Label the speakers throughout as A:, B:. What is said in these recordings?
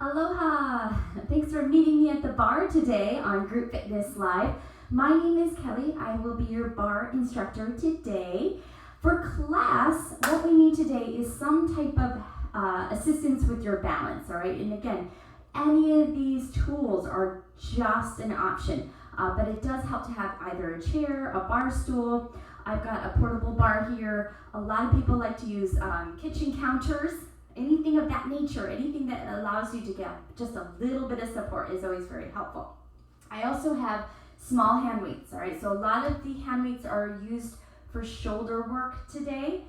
A: Aloha! Thanks for meeting me at the bar today on Group Fitness Live. My name is Kelly. I will be your bar instructor today. For class, what we need today is some type of assistance with your balance, all right? And again, any of these tools are just an option, but it does help to have either a chair, a bar stool. I've got a portable bar here. A lot of people like to use kitchen counters. Anything of that nature, anything that allows you to get just a little bit of support is always very helpful. I also have small hand weights, all right? So a lot of the hand weights are used for shoulder work today.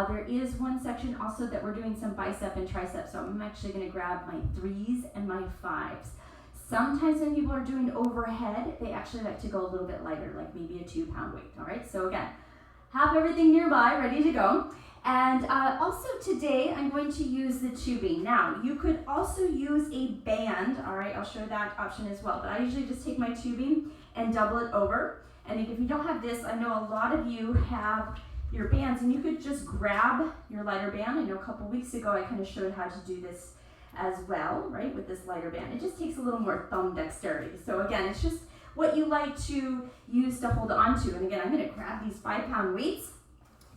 A: There is one section also that we're doing some bicep and tricep, so I'm actually gonna grab my 3s and my 5s. Sometimes when people are doing overhead, they actually like to go a little bit lighter, like maybe a 2-pound weight, all right? So again, have everything nearby, ready to go. And also today, I'm going to use the tubing. Now, you could also use a band, all right? I'll show that option as well, but I usually just take my tubing and double it over. And if you don't have this, I know a lot of you have your bands, and you could just grab your lighter band. I know a couple weeks ago, I kind of showed how to do this as well, right, with this lighter band. It just takes a little more thumb dexterity. So again, it's just what you like to use to hold on to. And again, I'm gonna grab these 5-pound weights.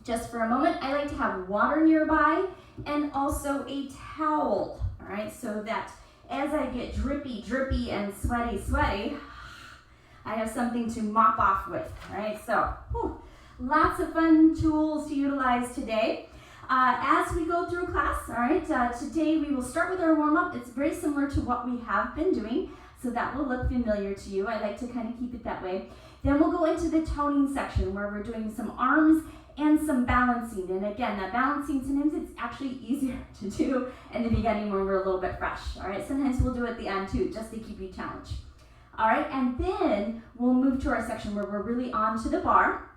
A: Just for a moment, I like to have water nearby and also a towel, all right? So that as I get drippy and sweaty, I have something to mop off with, all right? So, lots of fun tools to utilize today. As we go through class, all right, today we will start with our warm-up. It's very similar to what we have been doing, so that will look familiar to you. I like to kind of keep it that way. Then we'll go into the toning section where we're doing some arms and some balancing. And again, that balancing, sometimes it's actually easier to do in the beginning when we're a little bit fresh, all right? Sometimes we'll do it at the end too, just to keep you challenged. All right, and then we'll move to our section where we're really on to the bar.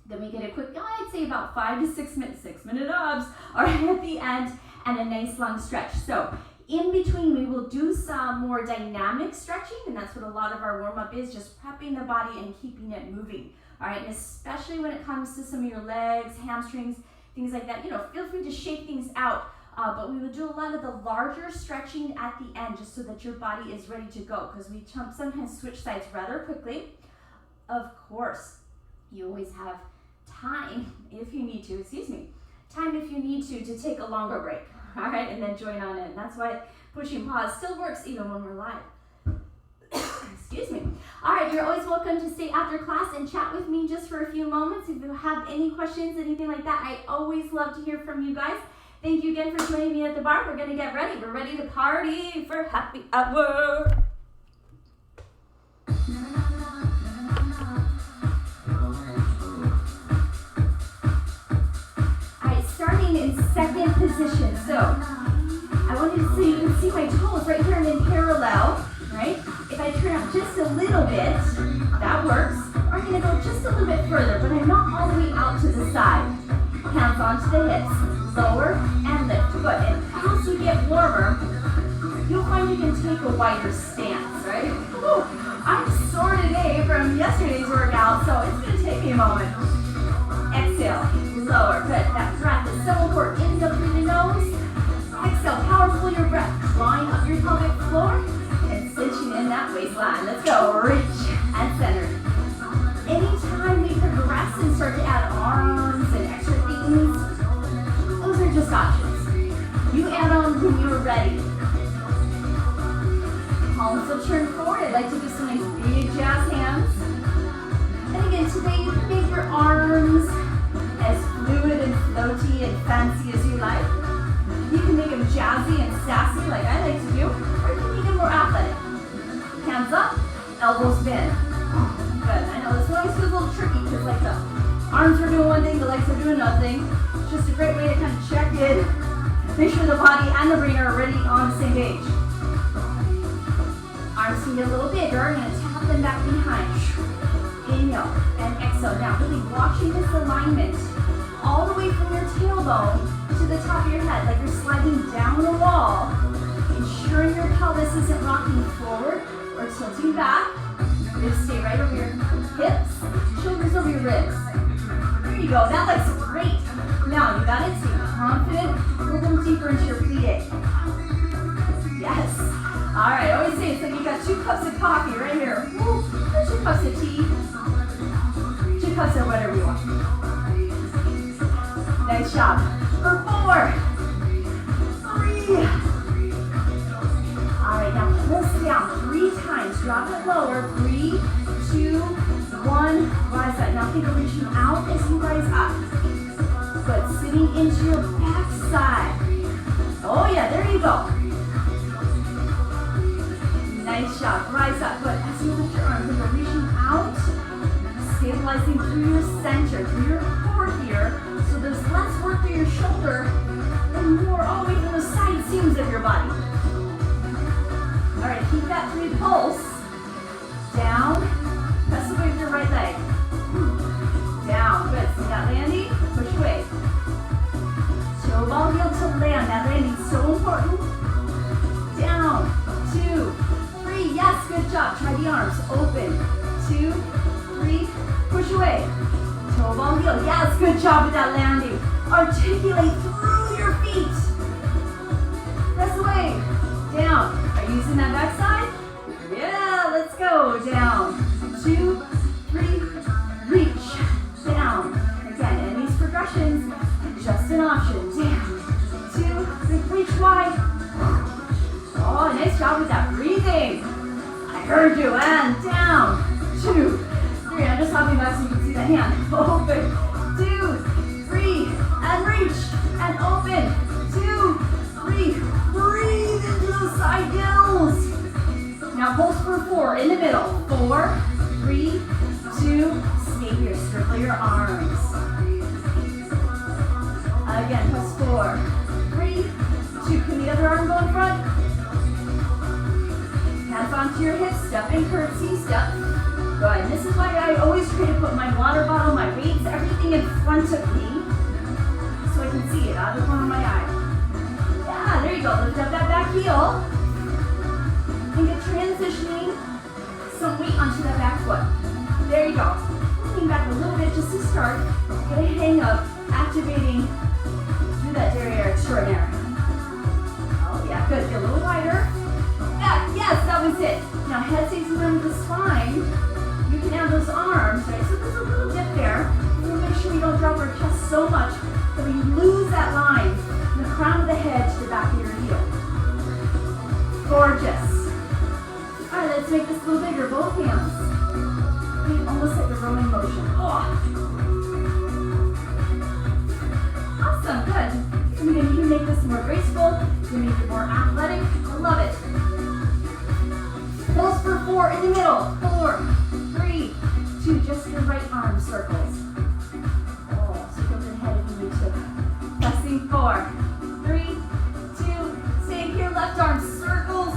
A: Then we get a quick, I'd say about 5 to 6 minutes, 6-minute abs, all right, at the end, and a nice long stretch. So in between, we will do some more dynamic stretching, and that's what a lot of our warm-up is, just prepping the body and keeping it moving. All right, and especially when it comes to some of your legs, hamstrings, things like that, feel free to shake things out, but we will do a lot of the larger stretching at the end just so that your body is ready to go, because we sometimes switch sides rather quickly. Of course, you always have time if you need to, to take a longer break, all right, and then join on in. That's why pushing pause still works even when we're live. Excuse me. All right, you're always welcome to stay after class and chat with me just for a few moments. If you have any questions, anything like that, I always love to hear from you guys. Thank you again for joining me at the bar. We're going to get ready. We're ready to party for happy hour. All right, starting in second position. So I want you to see, you can see my toes right here and in parallel. Right? If I turn up just a little bit, that works. I'm going to go just a little bit further, but I'm not all the way out to the side. Hands onto the hips, lower and lift. Good. And as you get warmer, you'll find you can take a wider stance, right? Whew. I'm sore today from yesterday's workout, so it's going to take me a moment. Exhale, lower. Good. That breath is so important. Inhale through the nose. Exhale, powerful your breath. Drawing up your pelvic floor. And cinching in that waistline. Let's go. Reach and center. Anytime we progress and start to add arms and extra things, those are just options. You add on when you're ready. Palms will turn forward. I'd like to do some nice big jazz hands. And again, today you can make your arms as fluid and floaty and fancy as you like. You can make them jazzy and sassy like I like to do, or you can make them more athletic. Hands up, elbows bend. Good. I know this one always feels a little tricky because like the arms are doing one thing, the legs are doing another thing. It's just a great way to kind of check in, make sure the body and the brain are already on the same page. Arms can get a little bigger. I'm going to tap them back behind. Inhale and exhale. Now really watching this alignment all the way from your tailbone to the top of your head, like you're sliding down a wall, ensuring your pelvis isn't rocking forward or tilting back. Ribs stay right over your hips, shoulders over your ribs. There you go, that looks great. Now you got it, stay confident, a little deeper into your plie. Yes. 2 cups of coffee right here. Woo. 2 cups of tea. 2 cups of whatever you want. Nice job. For 4, 3. All right, now press down 3 times. Drop it lower. 3, 2, 1. Rise up. Now think of reaching out as you rise up. Good. Sitting into your back side. Oh yeah, there you go. Nice job. Rise up. Good. As you lift your arms, think of reaching out, stabilizing through your center, through your core here. So there's less work through your shoulder and more all the way from the side seams of your body. All right, keep that 3 pulse. Down. Press away with your right leg. Down. Good. See that landing? Push away. Toe ball heel to land. That landing's so important. Down. 2, 3. Yes, good job. Try the arms. Open. 2, 3. Push away. Toe ball heel. Yes, good job with that landing. Articulate through your feet. Press away. Down. Are you using that back side? Yeah, let's go. Down. 2, 3. Reach. Down. Again, in these progressions, just an option. Down. 2, 3. Reach wide. Oh, nice job with that breathing. I heard you. And down. 2, 3. I'm just hopping back so you can see the hand. Open. 2, 3. And reach. And open. 2, 3. Breathe into those side gills. Now pulse for 4 in the middle. 4, 3, 2. Stay here. Circle your arms. Again, press 4, 3, 2. Can the other arm go in front? Hands onto your hips, step and curtsy, step. Good. And this is why I always try to put my water bottle, my weights, everything in front of me so I can see it out of the corner of my eye. Yeah, there you go. Lift up that back heel. And get transitioning some weight onto that back foot. There you go. Lean back a little bit just to start. Get a hang of activating through that derriere extraordinaire. Oh yeah, good. Get a little wider. Yeah, yes, that was it. Now head stays around the spine. You can add those arms, right? So there's a little dip there. We want to make sure we don't drop our chest so much that we lose that line from the crown of the head to the back of your heel. Gorgeous. All right, let's make this a little bigger. Both hands. Almost like a rowing motion. Oh. Awesome, good. So you can make this more graceful. You can make it more athletic. I love it. Pulse for 4 in the middle. 4, 3, 2. Just your right arm circles. Oh, circle the head if you need to. Pressing 4, 3, 2. Stay here. Left arm circles.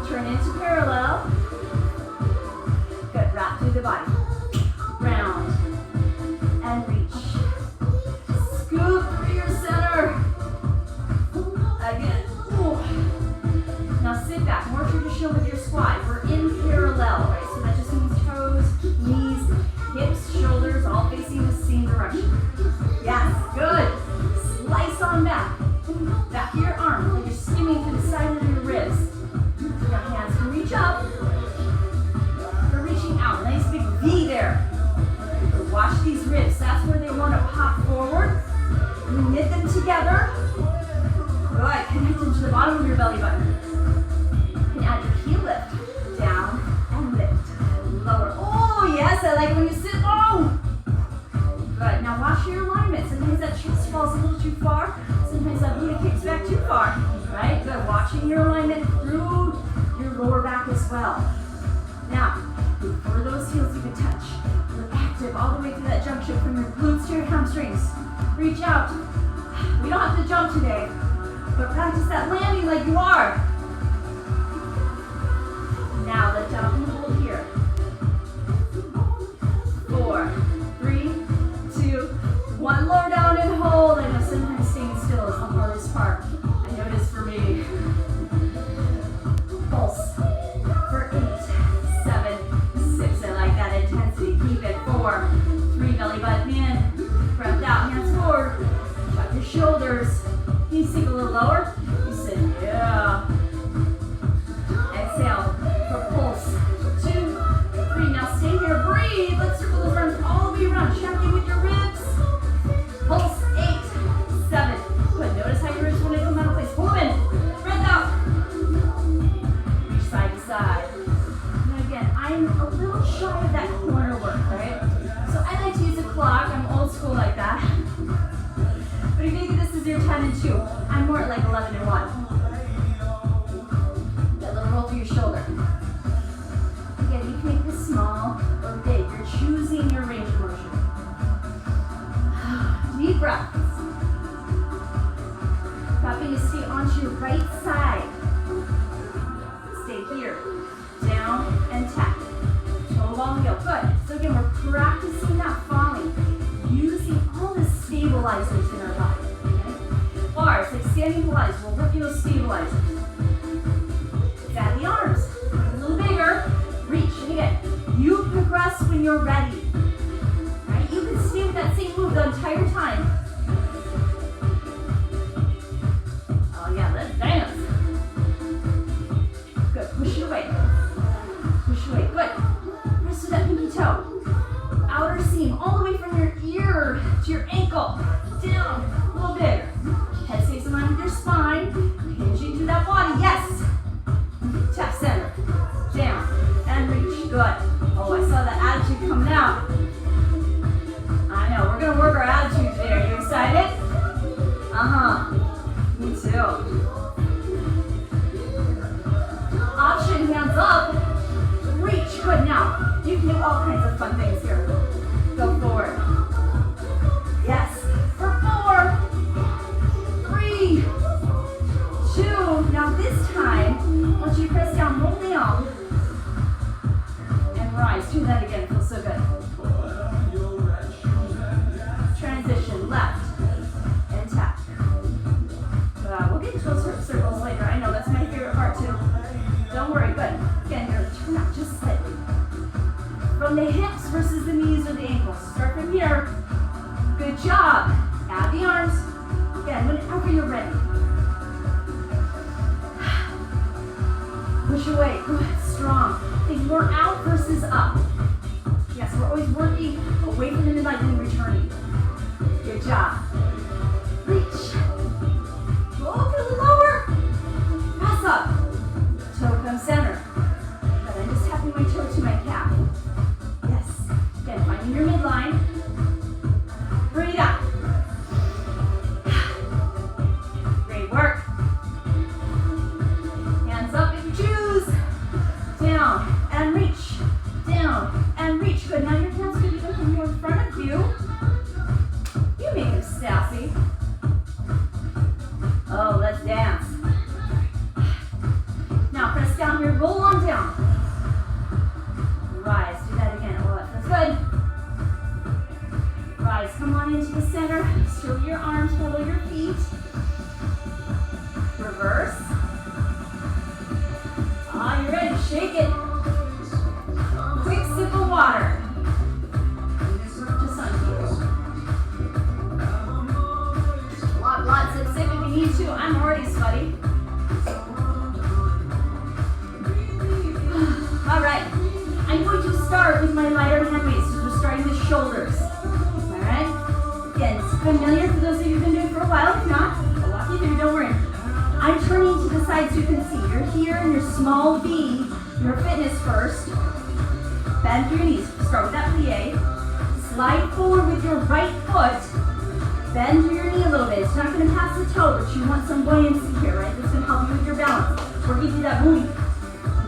A: Turn into parallel. Good. Wrap through the body. Round and reach. Scoop through your center. Again. Ooh. Now sit back. More traditional with your squat. We're in parallel, right? So that just means toes, knees, hips, shoulders, all facing the same direction. Yes. Good. Slice on back. Back of your arm, like you're skimming through the side of your ribs. Your hands can reach up. You're reaching out. Nice big V there. Watch these ribs. That's where they want to pop forward. You knit them together. Good. Connect them to the bottom of your belly button. You can add your heel lift. Down and lift. Lower. Oh, yes. I like it when you sit low. Good. Now watch your alignment. Sometimes that chest falls a little too far. Sometimes that booty kicks back too far. Right? Good. Watching your alignment through your lower back as well. Now, for those heels you can touch. You're active all the way through that junction from your glutes to your hamstrings. Reach out. We don't have to jump today, but practice that landing like you are. Now lift up and hold here. 4, 3, 2, 1. Lower down and hold. I know sometimes staying still is the hardest part. I know it is for me. Pulse for 8, 7, 6. I like that intensity. Keep it. 4, 3. Belly button in. Breath out. Hands forward. Drop your shoulders. Can you sink a little lower? You said, yeah. like 11 and 1. Get a little roll through your shoulder. Again, you can make this small or big. You're choosing your range of motion. Deep breaths. Dropping to stay onto your right side. Stay here. Down and tap. Toe long heel. Good. So again, we're practicing that falling. Using all the stabilizers in our body. Okay? Bars, like standing Pilates. We're working those stabilizers. Add the arms. A little bigger. Reach. And again, you progress when you're ready. Right? You can stay with that same move the entire time. Oh yeah, let's dance. Good. Push it away. Push it away. Good. Press with that pinky toe. Outer seam all the way from your ear to your ankle. Down. A little bigger. Head stays in line with your spine. Hinging through that body. Yes. Tap center. Down. And reach. Good. Oh, I saw that attitude coming out. I know. We're going to work our attitude today. Are you excited? Me too. Option, hands up. Reach. Good. Now, you can do all kinds of fun things here. Go forward. Yes. For 4, 3, 2. Now this time, I want you to press down, roll down, and rise. Do that again. It feels so good. Transition left and tap. We'll get to those circles later. I know that's my favorite part too. Don't worry. Good. Again, you're gonna turn out just slightly. From the hips versus the knees or the ankles. Start from here. Good job. Add the arms. Again, whenever you're ready. Push away. Good. Strong. Think more out versus up. Yes, we're always working away from the midline and returning. Good job. Reach. Go a little lower. Press up. Toe comes center. Good. I'm just tapping my toe to my calf. Yes. Again, finding your midline. Breathe out. Great work. Hands up if you choose. Down and reach. Down and reach. Good. Now your hands could even come here in front of you. You make them sassy. Oh, let's dance. Now press down here. Roll on down. Rise. Do that again. Oh, that's good. Rise. Come on into the center. Stroke your arms. Pedal your feet. Reverse. Ah, you're ready. Shake it. Quick sip of water. Just on you. Lot, sip, sip if you need to. I'm already sweaty. All right. I'm going to start with my lighter hand weights. So we're starting with shoulders. All right. Again, it's familiar for those of you who've been doing it for a while. If not, I'll walk you through. Don't worry. I'm turning to the side so you can see. You're here in your small V, your fitness first. Bend your knees. Start with that plie. Slide forward with your right foot. Bend your knee a little bit. It's not going to pass the toe, but you want some buoyancy here, right? That's going to help you with your balance. Working through that booty.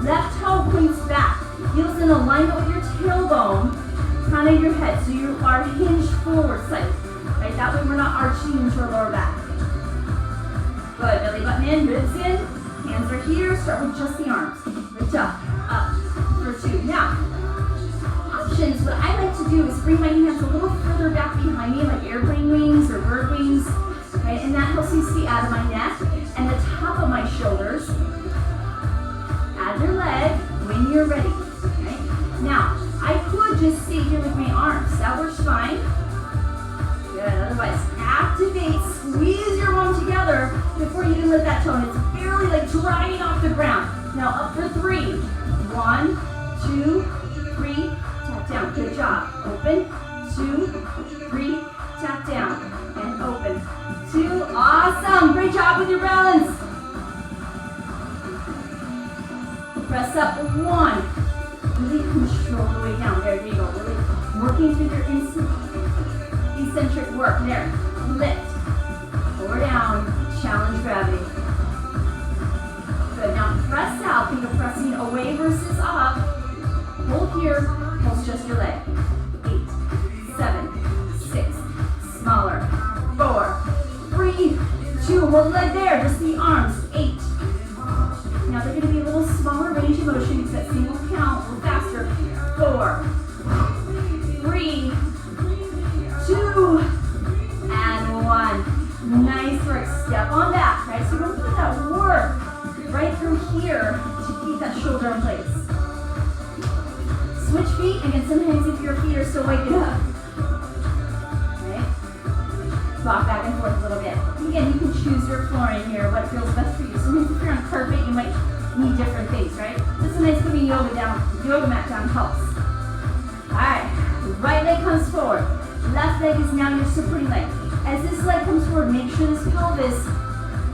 A: Left toe points back. Heels in alignment with your tailbone. Crown of your head. So you are hinged forward slightly. Right? That way we're not arching into our lower back. Good. Belly button in, ribs in. Hands are here. Start with just the arms. Reach up for 2. Now, options. What I like to do is bring my hands a little further back behind me, like airplane wings or bird wings. Okay, and that helps me see out of my neck and the top of my shoulders. Add your leg when you're ready. Okay. Now, I could just stay here with my arms. That works fine. Good. Otherwise, activate. Squeeze your arm together before you can lift that toe. And it's barely like driving off the ground. Now up for 3. 1, 2, 3. Tap down. Good job. Open. 2, 3. Tap down. And open. 2. Awesome. Great job with your balance. Press up. 1. Really control the way down. There you go. Really working through your eccentric work. There. Lift. Or down. Challenge gravity. whole leg there, just the arms. 8. Now they're going to be a little smaller range of motion because that single count, a little faster. 4, 3, 2, and 1. Nice work. Step on back, right? So we're going to put that work right through here to keep that shoulder in place. Switch feet, and again, sometimes if your feet are still waking up. Okay? Rock back and forth a little bit. Again, you can choose your flooring here, what feels best for you. Sometimes if you're on carpet, you might need different things, right? This is nice putting yoga mat down helps. Alright, right leg comes forward. Left leg is now your supporting leg. As this leg comes forward, make sure this pelvis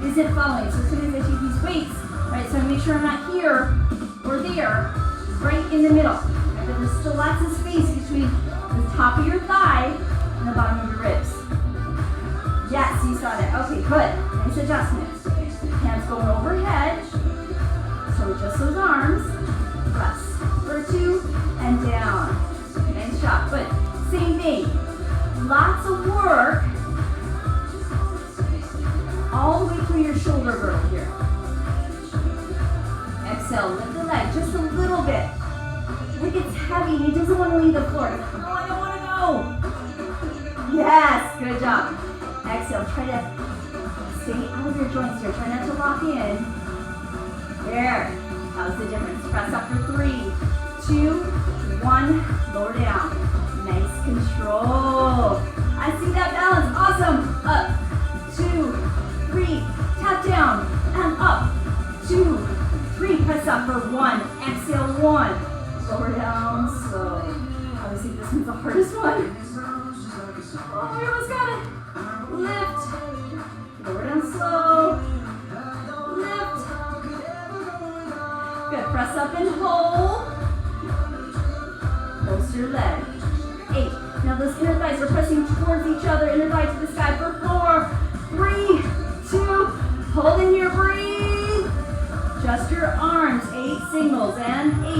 A: isn't following. So sometimes I take these weights, right? So I make sure I'm not here or there, right in the middle. Right? But there's still lots of space between the top of your thigh and the bottom of your ribs. Yes, you saw that. Okay, good. Nice adjustment. Hands going overhead. So just those arms. Press for 2 and down. Nice job. Good. Same thing. Lots of work all the way through your shoulder girdle here. Exhale, lift the leg just a little bit. Like it's heavy and it doesn't want to leave the floor. Oh, I don't want to go. Yes, good job. Exhale, try to stay out of your joints here. Try not to lock in. There. That was the difference. Press up for 3, 2, 1. Lower down. Nice control. I see that balance. Awesome. Up. 2, 3. Tap down. And up. 2, 3. Press up for 1. Exhale, 1. Lower down. Slow. Obviously, this one's the hardest one. Oh, we almost got it. Lift. Lower down slow. Lift. Good. Press up and hold. Close your leg. 8. Now those inner thighs are pressing towards each other. Inner thigh to the sky for 4, 3, 2. Hold in here. Breathe. Just your arms. 8 singles and 8.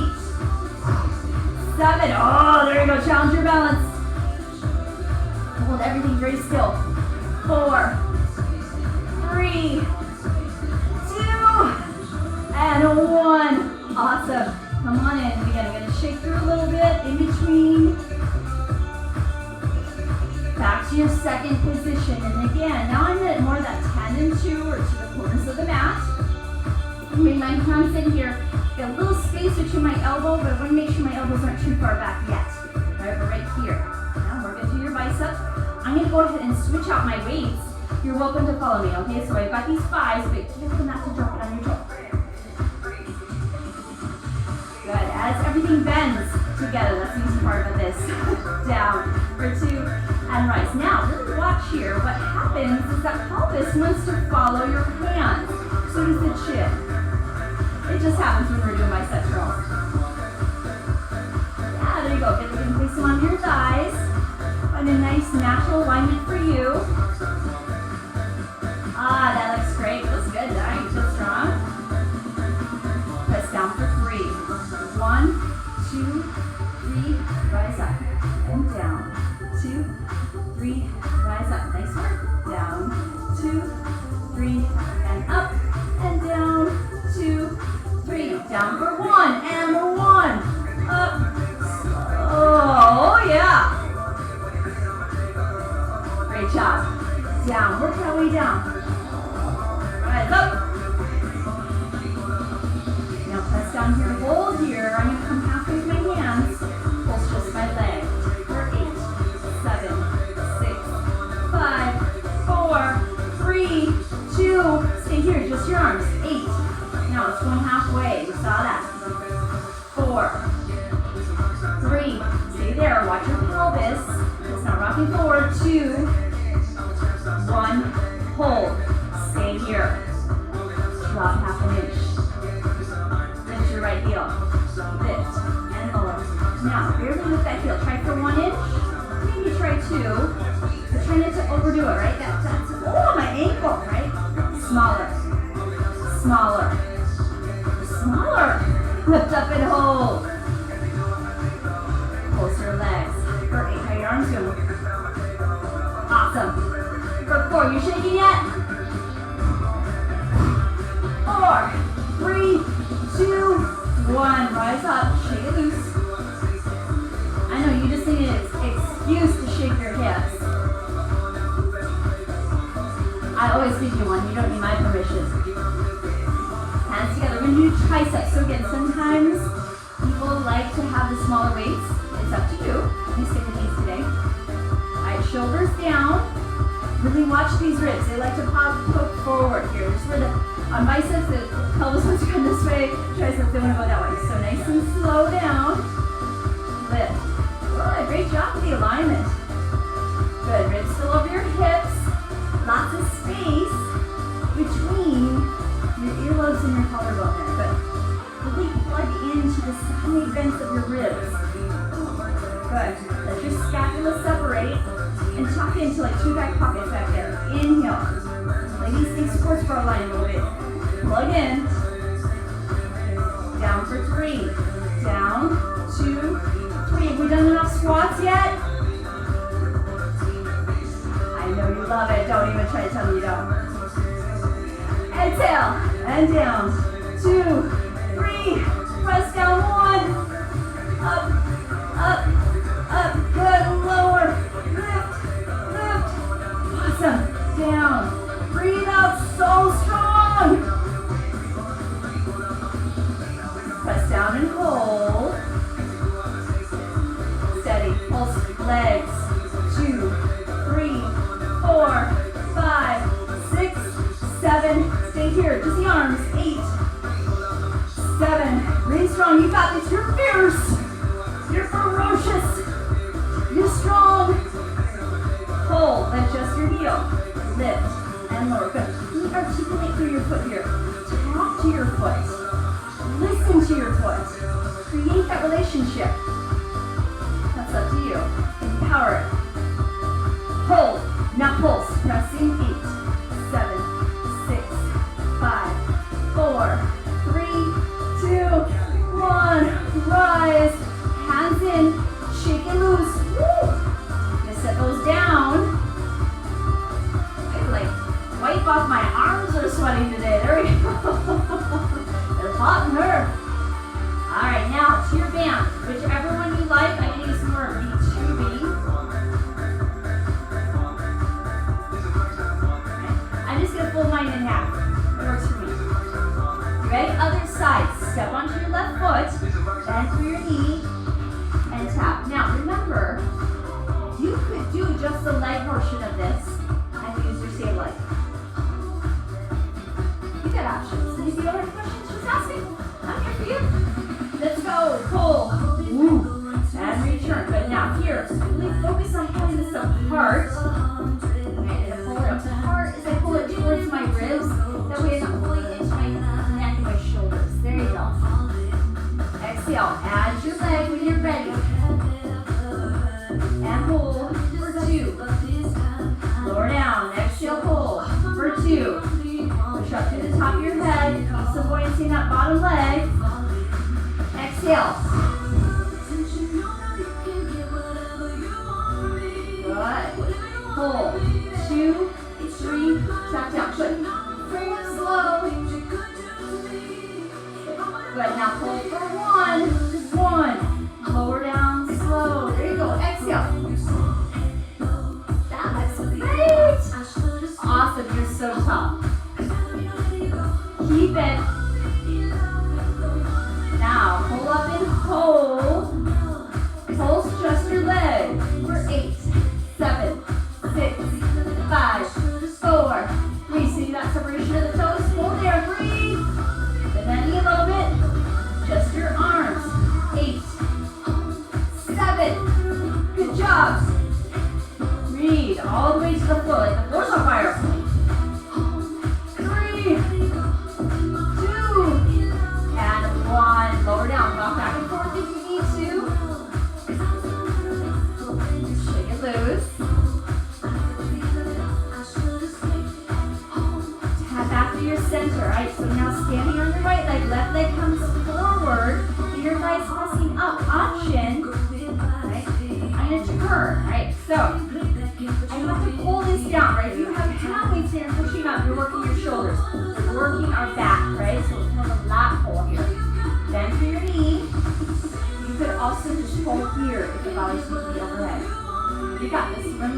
A: 7. Oh, there you go. Challenge your balance. Hold everything very still. 4, 3, 2, and 1. Awesome. Come on in. Again, I'm going to shake through a little bit in between. Back to your second position. And again, now I'm at more that 10 and 2 or to the corners of the mat. Bring my hands in here. Get a little space between my elbow, but I want to make sure my elbows aren't too far back yet. All right, but right here. Now work into your bicep. I'm going to go ahead and switch out my weights. You're welcome to follow me, okay? So I've got these 5s, but careful not to drop it on your toe. Good. As everything bends together, that's the easy part of this. Down for 2 and rise. Now, really watch here. What happens is that pelvis wants to follow your hands. So does the chin. It just happens when we're doing bicep curls. Yeah, there you go. Get them, place them on your thighs. Find a nice natural alignment for you. Ah, that looks great. Looks good. All right, feel strong. Press down for 3. 1, 2, 3. Rise up and down. 2, 3. Rise up. Nice work. Down. 2, 3. And up and down. 2, 3. Down for 1 and 1. Up. Oh yeah. Great job. Down. Work that way down. Rise up. Now press down here. Hold here. I'm going to come halfway with my hands. Pulse just my leg. For 8, 7, 6, 5, 4, 3, 2. Stay here. Just your arms. 8. Now let's go halfway. We saw that. 4, 3. Stay there. Watch your pelvis. It's not rocking forward. 2, 1. Hold. Stay here. Drop half an inch. Lift your right heel. Lift and lower. Now, barely lift that heel. Try for 1 inch. Maybe try 2. But try not to overdo it, right? That's oh, my ankle, right? Smaller. Smaller. Smaller. Lift up and hold. Pulse your legs. For 8. How your arms doing? Awesome. For 4. You shaking yet? 4, 3, 2, 1. Rise up, shake it loose. I know you just need an excuse to shake your hips. I always give you one, you don't need my permission. Hands together, we're gonna do triceps. So again, sometimes people like to have the smaller weights. It's up to you. You stick with these today. Alright, shoulders down. Really watch these ribs. They like to poke forward here. Just where on biceps, the pelvis wants to come this way. Triceps, they want to go that way. So nice and slow down. Lift. Good, great job with the alignment. Good, ribs still over your hips. Lots of space between your earlobes and your collarbone there. Good. Really plug into the side vents of your ribs. Good. Let your scapula separate and tuck into like 2 back pockets back there. Inhale. Ladies, think sports bra line a little bit. Plug in. Down for 3. Down, 2, 3. Have we done enough squats yet? I know you love it. Don't even try to tell me you don't. Exhale and down. 2, 3. Press down. 1. Up, up, up. Good. Lower. Lift, lift. Awesome. Down. Breathe out. So strong. Press down and hold. Steady. Pulse. Legs. 2, 3, 4, 5, 6, 7. Stay here. Just the arms. 8, 7. Breathe strong. You got this. You're fierce. You're ferocious. You're strong. Hold. Adjust your heel. Lift and lower. Good. Really articulate through your foot here. Talk to your foot. Listen to your foot. Create that relationship. That's up to you. Empower it. Hold. Now pulse. Pressing. 8, 7, 6, 5, 4, 3, 2, 1. Rise. Hands in. Shake it loose. Woo! You set those down. I like wipe off my arms are sweating today. There we go. They're hot and hurt. Alright, now to your band. Whichever one you like. I'm going to use some more B2B. I'm just going to fold mine in half. It works for me. You ready? Other side. Step onto your left foot. Bend through your knee. And tap. Now remember, you could do just the leg portion of this and use your same leg. You got options. Any of the other questions she's asking? I'm here for you. Let's go. Pull. Woo. And return. Good. Now here, really focus on pulling this apart. Okay, and pull it apart as I pull it towards my ribs. That way I'm not pulling into my neck and my shoulders. There you go. Exhale. Add your leg when you're ready. And hold for 2. Lower down. Exhale, pull for 2. Push up to the top of your head. Keep some buoyancy in that bottom leg. Exhale. Good. Pull. 2, 3. Tap down. Good. Forward slow. Good. Now pull for 1. 1. Lower down slow. There you go. Exhale. That looks great. Awesome. You're so tough. Keep it. Now pull up and hold. Pulse just your leg for 8, 7, 6, 5, 4, 3. See that separation of the toes? Hold there. Breathe. Bend that knee a little bit. Just your arms. 8, 7. Good job. Breathe all the way to the floor. Like the floor's on fire. 3, 2, and 1. Lower down. Rock back and forth if you need to. Shake it loose. Tap back to your center. Alright, so now standing on your right leg. Left leg comes forward. Your thighs pressing up. Option. Right? I'm going to turn. Right? So, I have to pull this down. Right? If you have hand weights here and pushing up, you're working your shoulders. We're working our back. Right? So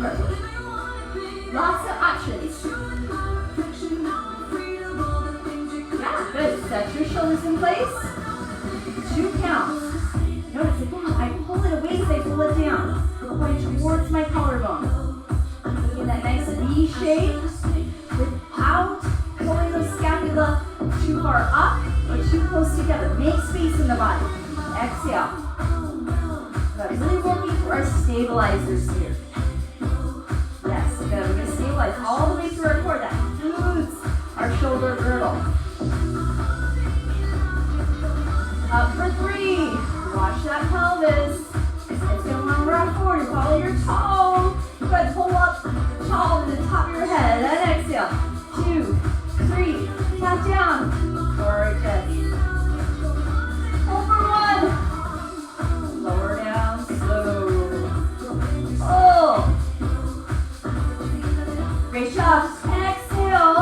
A: Perfect. Lots of options. Yeah, good. Set your shoulders in place. 2 counts. Notice again, I pull it away as I pull it down. Going towards my collarbone. Making that nice V shape without pulling the scapula too far up or too close together. Make space in the body. Exhale. Good. Really working for our stabilizers here. Yes, good. We're going to stabilize all the way through our core. That includes our shoulder girdle. Up for 3. Watch that pelvis. It's going to want to rock forward. Follow your toe. Good. Pull up tall to the top of your head. And exhale. 2, 3. Tap down. Gorgeous. Hold for 1. Lower down. Slow. Oh. Great job. Exhale.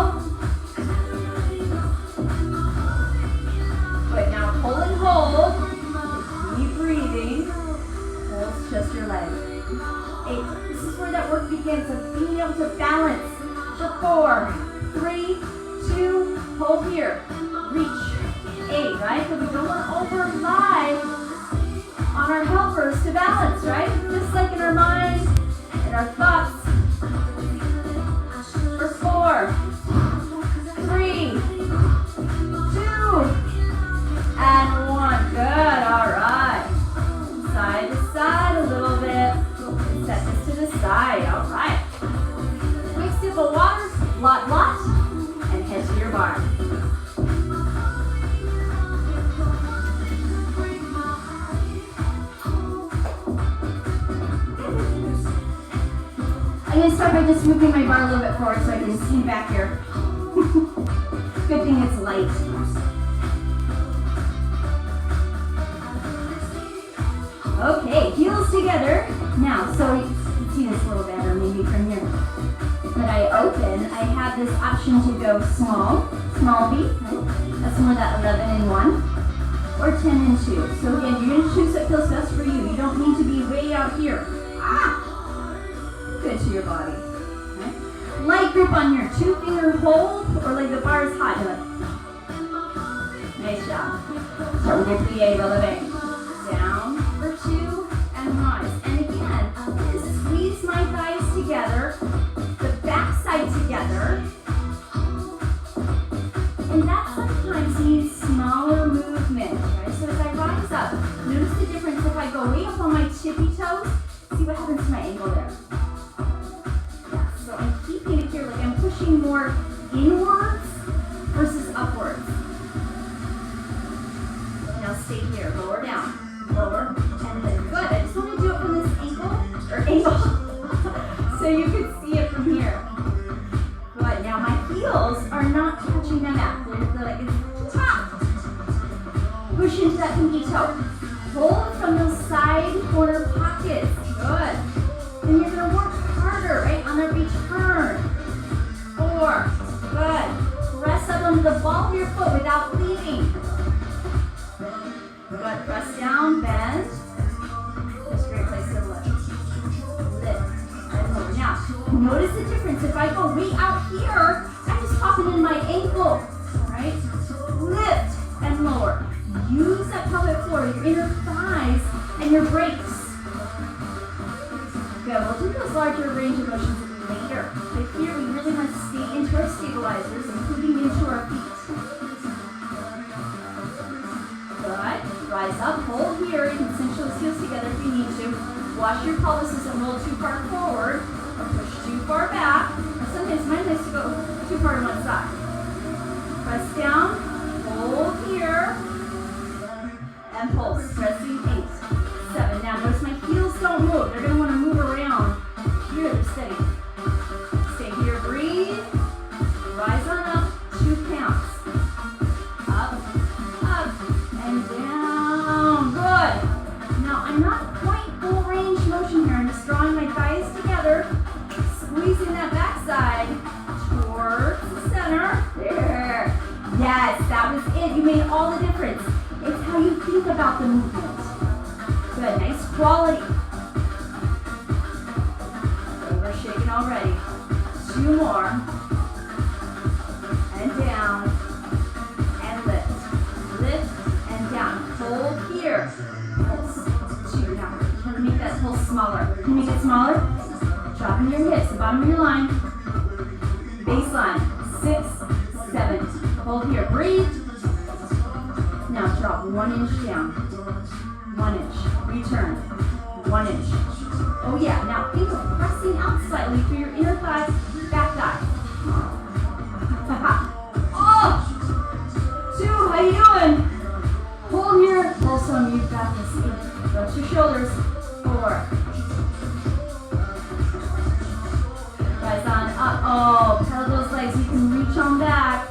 A: Good. Now pull and hold. Keep breathing. Hold just your leg. 8. This is where that work begins of being able to balance. For 4, 3, 2. Hold here. Reach. 8. Right? So we don't want to over-rely on our helpers to balance. Right? Just like in our mind and our thoughts. For 4, 3, 2, and 1. Good. All right. Side to side a little bit. Set this to the side. All right. Quick sip of water. Lot. And head to your bar. I'm going to start by just moving my bar a little bit forward so I can see back here. Good thing it's light. Okay, heels together. Now, so you can see this a little better maybe from here. When I open, I have this option to go small B, right? That's more that 11 and 1, or 10 and 2. So again, you're going to choose what feels best for you. You don't need to be way out here. Good to your body. Okay. Light grip on your 2-finger hold, or like the bar is hot. Nice job. Start with your plie releve. Down for 2 and rise. And again, I'm going to squeeze my thighs together, the back side together. And that sometimes needs smaller movement, right? So as I rise up, notice the difference if I go way up on my tippy toes. See what happens to my ankle there. So I'm keeping it here, like I'm pushing more inwards versus upwards. Now stay here, lower down, lower, and then good. I just want to do it from this angle, so you can see it from here. Good. Now my heels are not touching the mat. They're like it's top. Push into that pinky toe. Hold from those side corner pockets. Good. Then you're going to work harder, right, on a return. 4. Good. Press up onto the ball of your foot without leaving. Good. Press down, bend. That's a great place to lift. Lift. And lower. Now, notice the difference. If I go way out here, I'm just popping in my ankle, right? Lift and lower. Use that pelvic floor, your inner thighs, and your brakes. Good. We'll do those larger range of motions later. But here we really want to stay into our stabilizers, including into our feet. Good. Rise up, hold here. You can cinch those heels together if you need to. Watch your pelvis and roll too far forward or push too far back. And sometimes mine likes to go too far to one side. Press down, hold here, and pulse. Pressing 8, 7. Now notice my heels don't move. They're going to want to move around. Here, they're steady. Stay here, breathe. Rise on up, 2 counts. Up, and down. Good. Now I'm not quite full range motion here. I'm just drawing my thighs together, squeezing that backside towards the center. There. Yes, that was it. You made all the difference. It's how you think about the movement. Good, nice quality. Over already. 2 more. And down. And lift. Lift and down. Hold here. Pulse. 2. Now, try to make that pulse smaller. Can you make it smaller? Dropping your hips, the bottom of your line. Baseline. 6, 7. Hold here. Breathe. Now drop 1 inch down. 1 inch. Return. 1 inch. Oh yeah. Now think of pressing out slightly through your inner thigh, back thigh. Oh! 2. How you doing? Hold here. Also, you've got this. Lift your shoulders. 4. Rise on up. Oh, pedal those legs. You can reach on back.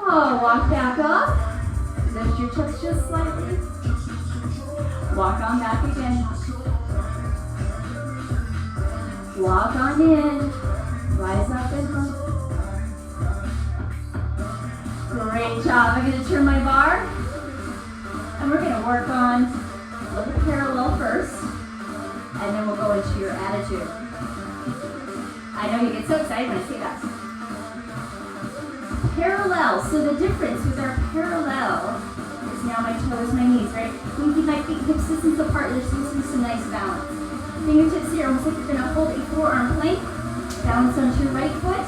A: Oh, walk back up. Lift your chest just slightly. Walk on back again. Walk on in. Rise up and up. Great job. I'm going to turn my bar. And we're going to work on a little parallel first. And then we'll go into your attitude. I know you get so excited when I say that. Parallel. So the difference with our parallel is now my toes, my knees, right? When you keep my feet hips distance apart, there's some nice balance. Fingertips here, almost like you're going to hold a forearm plank. Balance onto your right foot.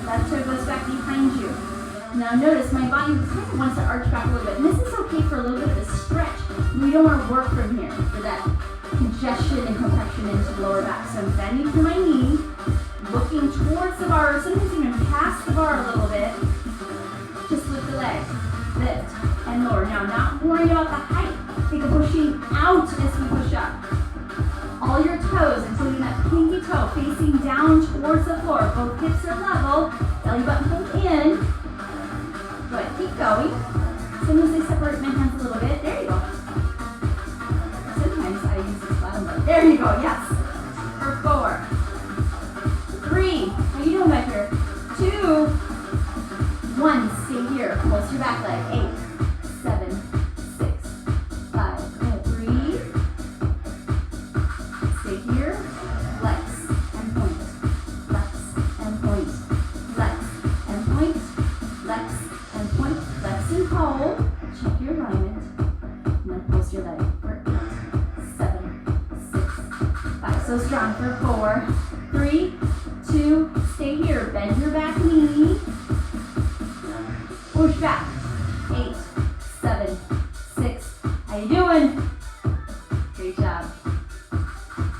A: Left toe goes back behind you. Now notice my body kind of wants to arch back a little bit. And this is okay for a little bit of a stretch. We don't want to work from here for that congestion and compression into the lower back. So I'm bending through my knee, looking towards the bar, or sometimes even past the bar a little bit. Just lift the leg, lift and lower. Now, not worrying about the height. Think of pushing out as we push up. All your toes, including that pinky toe, facing down towards the floor. Both hips are level. Belly button pulled in. Good. Keep going. Sometimes I separate my hands a little bit. There you go. Sometimes I use this bottom bar. There you go. Yes. For 4, 3. How you doing back here? 2, 1. Stay here. Pulse your back leg. 8, 7, 6, 5. Good. Breathe. Stay here. Flex and point. Flex and point. Flex and point. Flex and point. Flex and hold. Check your alignment. And then pulse your leg for 8, 7, 6, 5. So strong for 4, 3, 2. Stay here. Bend your back knee. Push back. 8, 7, 6. How you doing? Great job.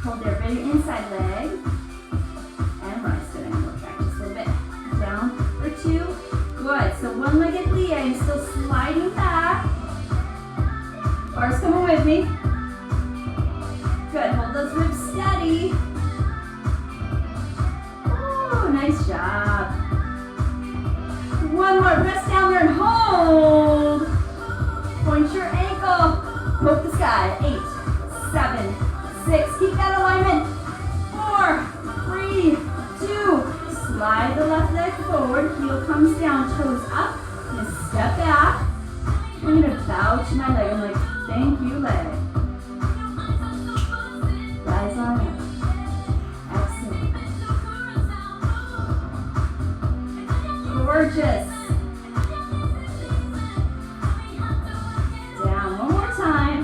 A: Hold there. Bend your inside leg. And rise. Good. I'm going to work back just a little bit. Down for 2. Good. So one-leggedly, I'm still sliding back. Bar's coming with me. Good. Hold those ribs steady. Oh, nice job. One more. Press down there and hold. Point your ankle. Poke the sky. 8, 7, 6. Keep that alignment. 4, 3, 2. Slide the left leg forward. Heel comes down. Toes up. I'm going to step back. I'm going to bow to my leg. I'm like, thank you, leg. Rise on up. Exhale. Gorgeous. Down one more time.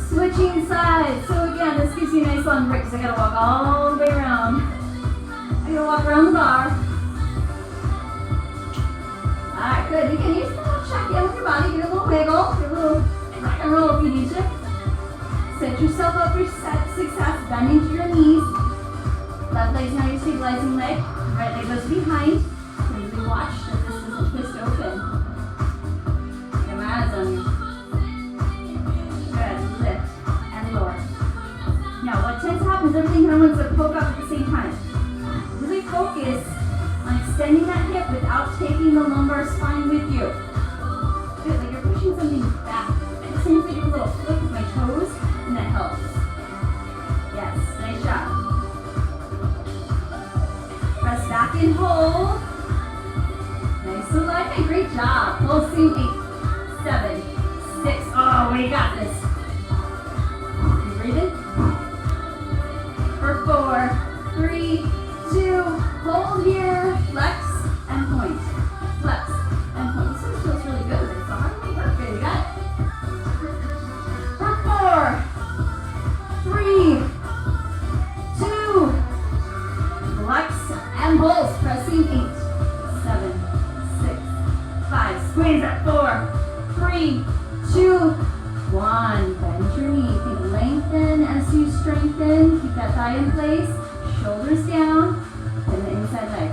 A: Switching sides. So again, this gives you a nice long break because I gotta walk all the way around. I gotta walk around the bar. Alright, good. You can use a little check in with your body, get a little wiggle, get a little rock and roll if you need to. Set yourself up for success, bending to your knees. Left leg's now your stabilizing leg. Right leg goes behind. Maybe watch that this doesn't twist open. Get my eyes on you. Good. Lift and lower. Now, what tends to happen is everything kind of wants to poke up at the same time. Really focus on extending that hip without taking the lumbar spine with you. Good. Like you're pushing something back. I just need to do a little flip with my toes, and that helps. Yes. Nice job. Press back and hold. Nice alignment. Great job. Pulsing. 8, 7, 6, For 4, 3, 2, hold here, flex and point. Flex and point. This feels really good. It's a hard work. Good, you got it. For 4, 3, 2, flex and pulse. Pressing 8, 7, 6, 5. Squeeze at 4, 3, 2, 1. Bend your knee. Think lengthen as you strengthen. Keep that thigh in place. Shoulders down. And the inside leg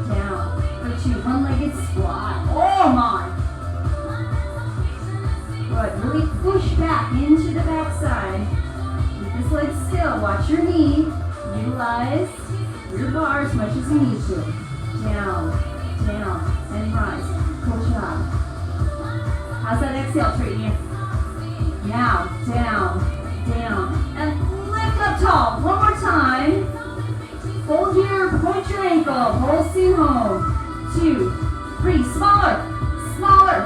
A: down. For 2. One-legged squat. Oh my! Good. Really push back into the backside. Keep this leg still. Watch your knee. Utilize your bar as much as you need to. Down, down, and rise. Good job. How's that exhale treating you? Now, down, down, and lift up tall. One more time. Hold here, point your ankle, pulsing home. 2, 3, smaller, smaller.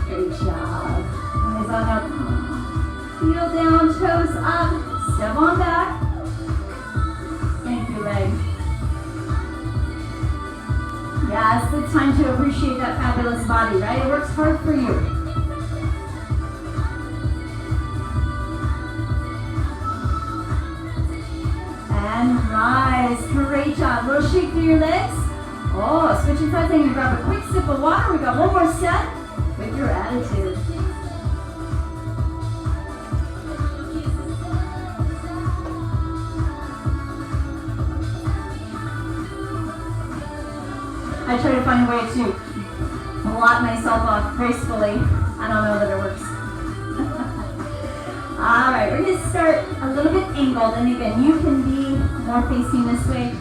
A: Great job. Eyes on up. Heel down, toes up, step on back. Thank you, leg. Yes, it's time to appreciate that fabulous body, right? It works hard for you. And rise. Great job. Little shake through your legs. Oh, switching sides. I'm going to grab a quick sip of water. We got one more set with your attitude. I try to find a way to block myself off gracefully. I don't know that it works. All right, we're going to start a little bit angled, and again, you can be more facing this way.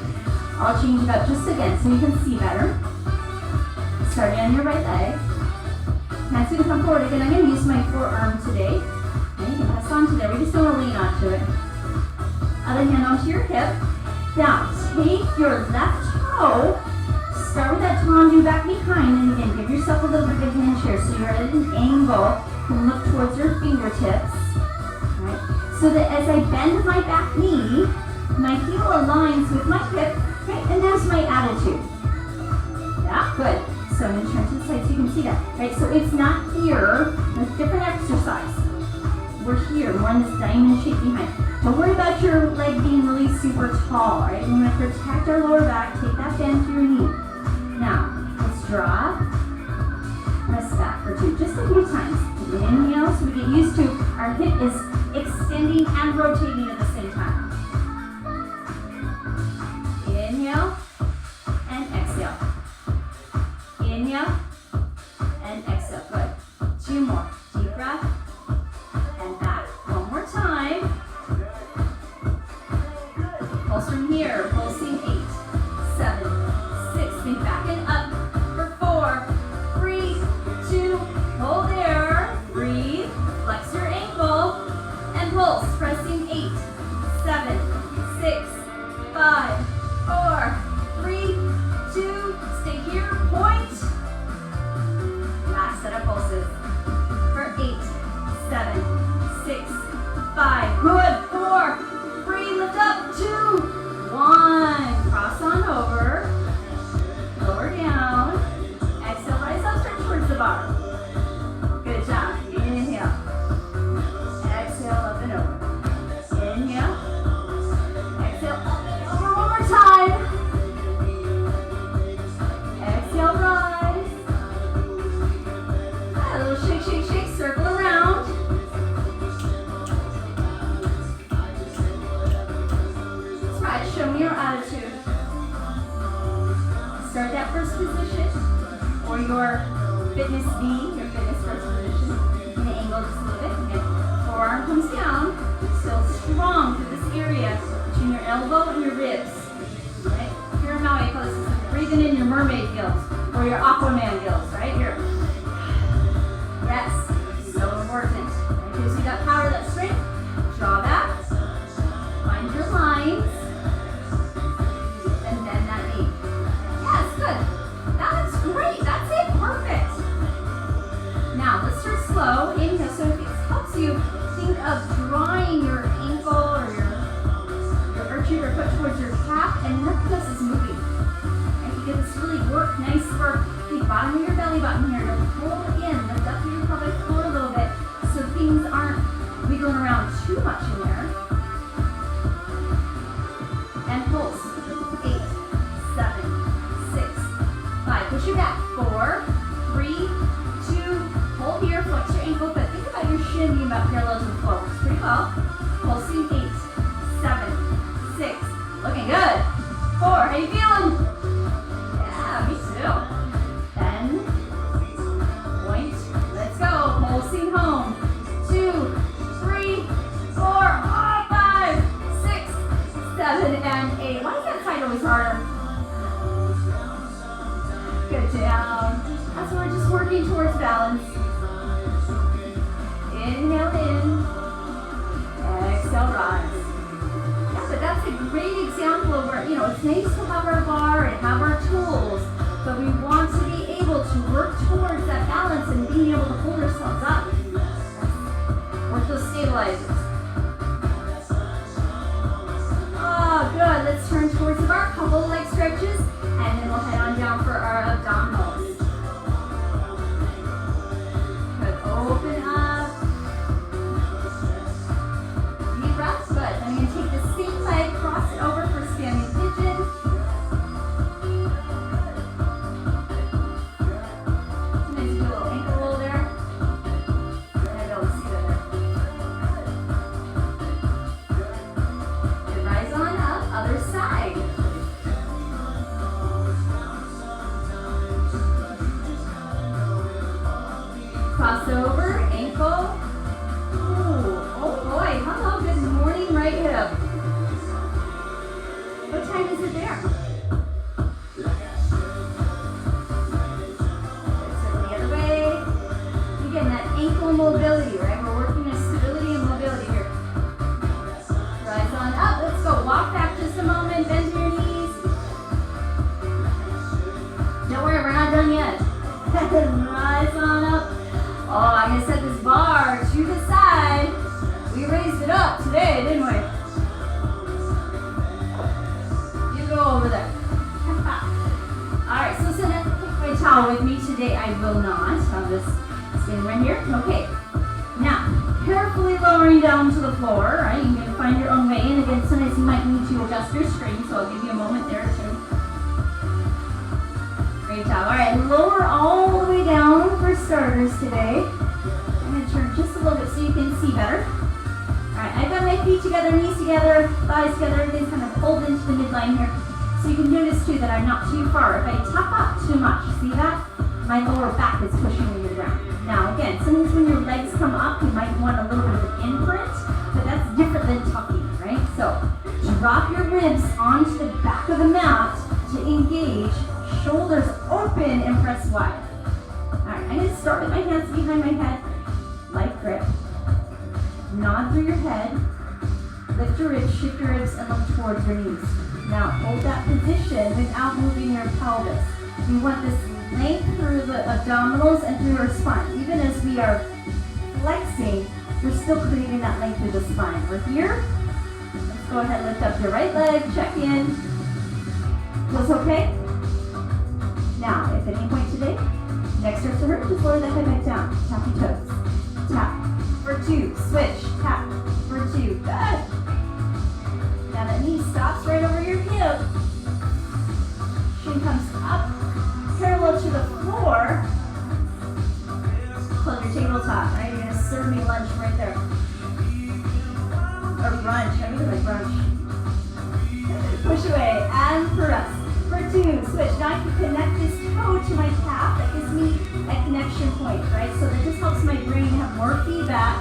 A: I'll change it up just again so you can see better. Starting on your right leg. Hands going to come forward again. I'm going to use my forearm today. And you can press onto there. We just don't want to lean onto it. Other hand onto your hip. Now, take your left toe. Start with that toe undo back behind, and again, give yourself a little bit of hand share so you're at an angle. You can look towards your fingertips. So that as I bend my back knee, my heel aligns with my hip, right? And there's my attitude. Yeah, good. So I'm going to turn to the side so you can see that, right? So it's not here. It's a different exercise. We're here, more in this diamond shape behind. Don't worry about your leg being really super tall, right? We want to protect our lower back. Take that bend through your knee. Now, let's drop. Press back for 2, just a few times. Inhale, so we get used to our hip is extending and rotating at the same time. Inhale and exhale. Inhale and exhale. Good. 2 more. Deep breath and back. One more time. Pulse from here. Pulsing 8, 7, 6. Think back and up for 4, 3, 2. Hold there. Breathe. Flex your ankle. And pulse. Pressing 8, 7, 6, 5, 4, 3, 2. Stay here. Point. Last set of pulses. For 8, 7, 6, 5. Good. 4, 3. Lift up. 2, 1. Cross on over. Lower down. Exhale. Rise up. Stretch towards the bar. Good job. Inhale. Exhale, up and over. Inhale. Exhale, up and over. One more time. Exhale, rise. A little shake, shake, shake. Circle around. That's right. Show me your attitude. Start that first position or your fitness B, your fitness first position. I'm going to angle just a little bit. Again, forearm comes down. Still strong through this area between your elbow and your ribs. Right? If you're a Maui pose, it's like breathing in your mermaid gills or your Aquaman gills, right? Here. Yes, so important. Right? Gives you that power, that strength. Draw back. Find your lines. And bend that knee. Yes, good. That's great. That's it. Perfect. Now, let's start slow. Inhale. So if it helps you, think of drawing your ankle or belly button here to pull in, lift up through your pelvic floor a little bit so things aren't wiggling around too much in there. And pulse. 8, 7, 6, 5. Push your back. 4, 3, 2. Hold here. Flex your ankle, but think about your shin being about parallel to the floor. Works pretty well. Pulsing. 8, 7, 6. Looking good. 4. How you feeling? Yeah, me too. 10. Point. Let's go. Pulsing home. 2, 3, 4. Oh, 5, 6, 7, and 8. Why is that side always harder? Good job. That's what we're just working towards balance. Inhale in. Exhale, rise. Yeah, but that's a great example of where, it's nice to have our bar and have our tools, but we want to be able to work towards that balance and being able to hold ourselves up. Work those stabilizers. Oh, good. Let's turn towards the bar. Couple leg stretches, and then we'll head on down for our abdominals. Good. Open up. Deep breath. Good. I'm going to take the same leg, cross it over for standing pigeon. Sometimes you do a little ankle roll there. I don't see that there. Good. Rise on up. Other side. Cross over, ankle. Ooh, oh boy, hello, good morning, right hip. What time is it there? So the other way. You're getting that ankle mobility, right? We're working on stability and mobility here. Rise on up, let's go. Walk back just a moment, bend your knees. Don't worry, we're not done yet. Rise on up. Oh, I'm going to set this bar to the side. We raised it up today, didn't we? You go over there. Alright, so since I have to pick my towel with me today, I will not. I'll just stand right here. Okay. Now, carefully lowering down to the floor, right? You're going to find your own way. And again, sometimes you might need to adjust your screen, so I'll give you a moment there too. Great job. All right, lower all the way down for starters today. I'm going to turn just a little bit so you can see better. All right, I've got my feet together, knees together, thighs together, everything's kind of pulled into the midline here. So you can notice too that I'm not too far. If I tap up too much, see that? My lower back is pushing me to the ground. Now again, sometimes when your legs come up, you might want a little bit of an imprint, but that's different than tucking, right? So drop your ribs onto the back of the mat to engage. Shoulders open and press wide. Alright, I'm going to start with my hands behind my head. Light grip. Nod through your head. Lift your ribs, shift your ribs, and look towards your knees. Now, hold that position without moving your pelvis. We want this length through the abdominals and through our spine. Even as we are flexing, we're still creating that length through the spine. We're here. Let's go ahead and lift up your right leg. Check in. Feels okay? Now, if at any point today, neck starts to hurt, just lower the head back down. Tap your toes. Tap. For 2. Switch. Tap. For 2. Good. Now that knee stops right over your hip. Shin comes up, parallel to the floor. Close your tabletop, right? You're going to serve me lunch right there. Or brunch. I really like brunch. Push away and press. For 2, switch. Now I can connect this toe to my calf. That gives me a connection point, right? So that just helps my brain have more feedback.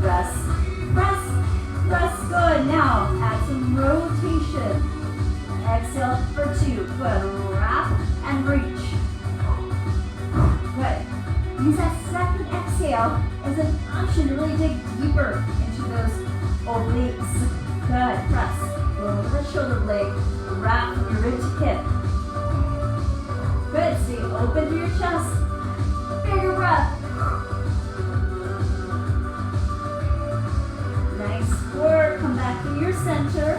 A: Press, press, press. Good. Now add some rotation. Exhale for 2. Good. Wrap and reach. Good. Use that second exhale as an option to really dig deeper into those obliques. Good. Press. Over the shoulder blade, wrap from your rib to hip. Good, stay open to your chest. Bigger breath. Nice work. Come back to your center.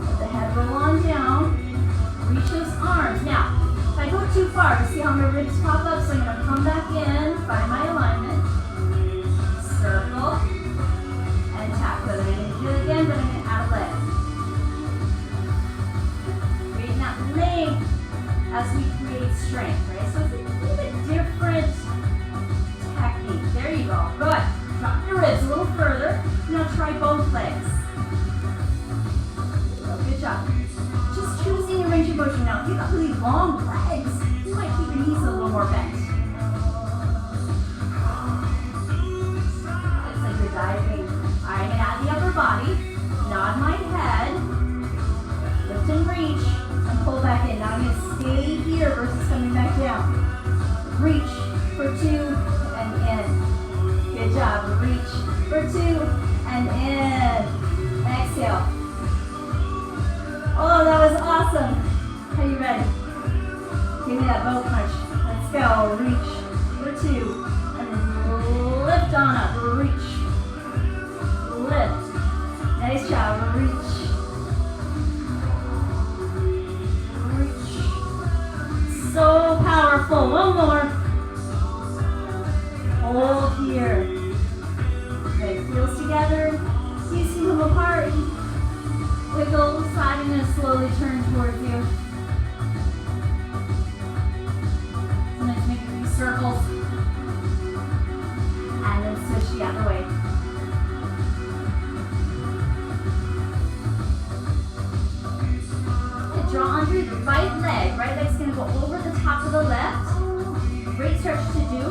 A: Let the head roll on down. Reach those arms. too far. See how my ribs pop up? So I'm going to come back in, find my alignment, circle, and tap. Good. I'm going to do it again, but I'm going to add a leg. Creating that length as we create strength, right? So it's a little bit different technique. There you go. Good. Drop your ribs a little further. Now try both legs. Good job. Just choosing your range of motion. Now, if you've got really long legs, you might keep your knees a little more bent. Looks like you're diving. All right, I'm going to add the upper body. Nod my head. Lift and reach. And pull back in. Now I'm going to stay here versus coming back down. Reach for 2 and in. Good job. Reach for 2 and in. Exhale. Oh, that was awesome. Are you ready? Give me that boat punch. Let's go. Reach for 2. And then lift on up. Reach. Lift. Nice job. Reach. Reach. So powerful. One more. Hold here. Great. Heels together. You see them apart. Wiggle side. I'm going to slowly turn towards you. Sometimes make a few circles. And then switch the other way. And draw under the right leg. Right leg's going to go over the top of the left. Great stretch to do.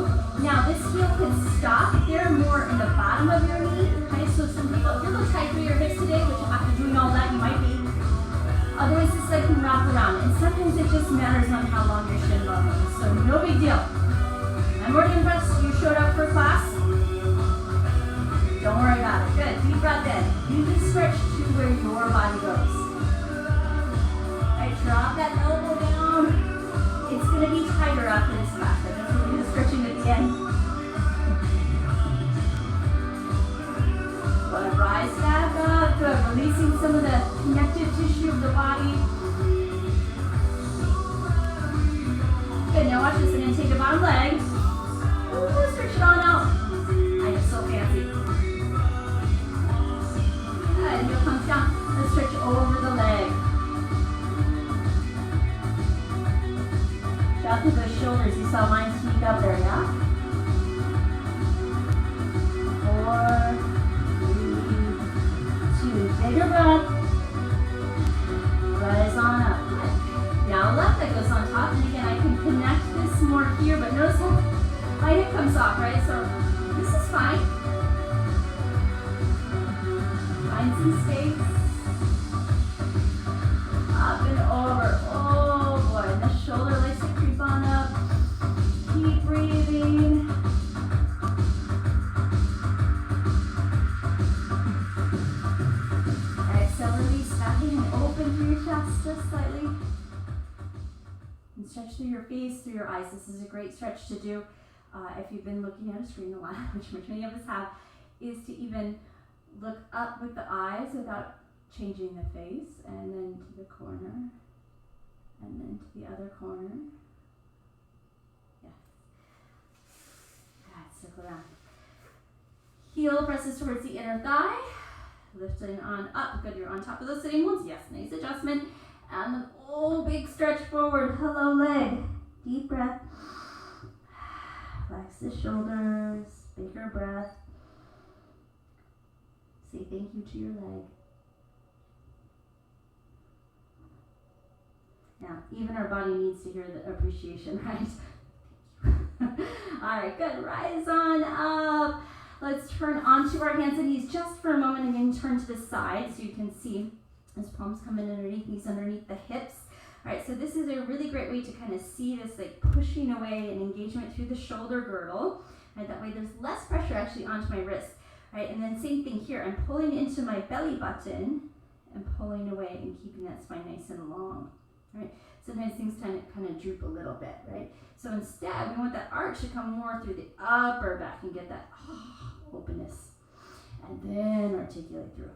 A: Now this heel can stop if they're more in the bottom of your knee. Okay, so some people, if you're a little tight through your hips today, which after doing all that you might be. Otherwise this leg can wrap around. And sometimes it just matters on how long your shin bone is. So no big deal. I'm already impressed you showed up for class. Don't worry about it. Good. Deep breath in. You just stretch to where your body goes. Alright, drop that elbow down. It's going to be tighter after this class. I'm going to do the stretching at the end. Good. Rise back up. Good. Releasing some of the connective tissue of the body. Good. Now watch this. I'm going to take the bottom leg. Ooh, stretch it on out. I am so fancy. Good. Heel comes down. Let's stretch over the leg. Out through those shoulders. You saw mine sneak up there, yeah? 4, 3, 2. Bigger breath. Rise on up. Good. Now left leg goes on top. And again, I can connect this more here, but notice how my hip comes off, right? So this is fine. Find some space. Up and over. Oh boy. And the shoulder likes to creep on up. Keep breathing. Exhale, release back in and open through your chest just slightly. And stretch through your face, through your eyes. This is a great stretch to do if you've been looking at a screen a lot, which many of us have, is to even look up with the eyes without changing the face, and then to the corner, and then to the other corner. Yes. Good, circle around. Heel presses towards the inner thigh. Lifting on up. Good, you're on top of those sitting bones. Yes, nice adjustment. And then, oh, big stretch forward. Hello, leg. Deep breath. Relax the shoulders. Bigger breath. Say thank you to your leg. Now, even our body needs to hear the appreciation, right? All right, good. Rise on up. Let's turn onto our hands and knees just for a moment. Again, turn to the side so you can see those palms come in underneath, knees underneath the hips. All right, so this is a really great way to kind of see this like pushing away and engagement through the shoulder girdle. Right, that way there's less pressure actually onto my wrist. Right, and then same thing here. I'm pulling into my belly button and pulling away and keeping that spine nice and long. Right? Sometimes things kind of droop a little bit, right? So instead, we want that arch to come more through the upper back and get that openness. And then articulate through.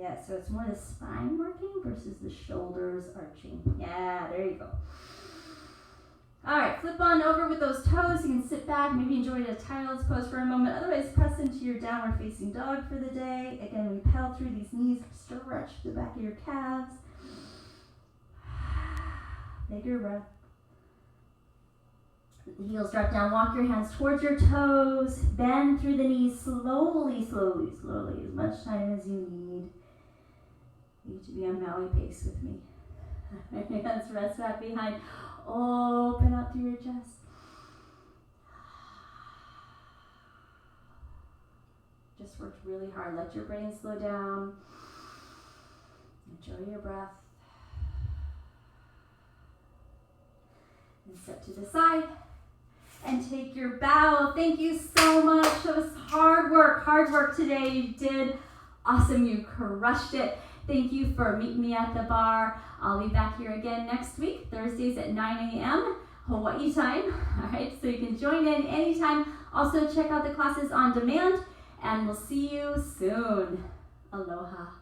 A: Yeah, so it's more the spine working versus the shoulders arching. Yeah, there you go. All right, flip on over with those toes. You can sit back, maybe enjoy a child's pose for a moment. Otherwise, press into your downward facing dog for the day. Again, we pedal through these knees, stretch the back of your calves. Bigger breath. The heels drop down, walk your hands towards your toes, bend through the knees slowly, slowly, slowly, as much time as you need. You need to be on Maui pace with me. Hands rest back behind. Open up through your chest. Just worked really hard. Let your brain slow down. Enjoy your breath. And step to the side. And take your bow. Thank you so much. That was hard work today. You did awesome. You crushed it. Thank you for meeting me at the bar. I'll be back here again next week, Thursdays at 9 a.m. Hawaii time. All right, so you can join in anytime. Also check out the classes on demand, and we'll see you soon. Aloha.